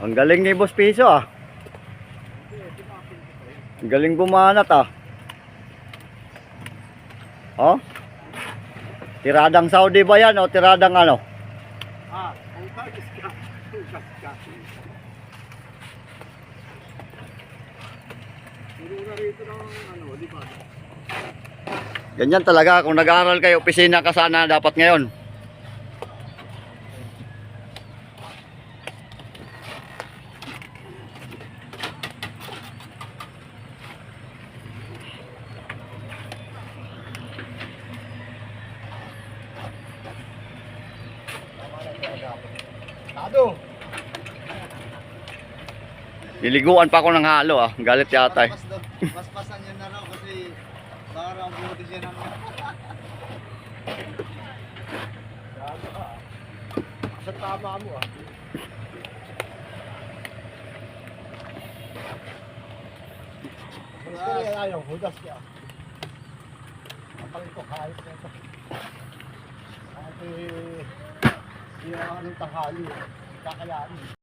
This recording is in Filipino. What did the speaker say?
Ang galing ni Boss Piso ah. Ang galing bumanat ah. Oh? Tiradang Saudi ba yan o tiradang ano? Ganyan talaga kung nag-aaral kayo, opisina ka sana dapat ngayon. Niliguan pa ako ng halo ah. Galit yata eh. Paspasan niya na raw kasi baka raw buti siya ng... Sa tama mo ah. Gusto niya ayaw, hudas niya. Kapal ito, kahit na ito. Kahit anong tanghali, kakayanin.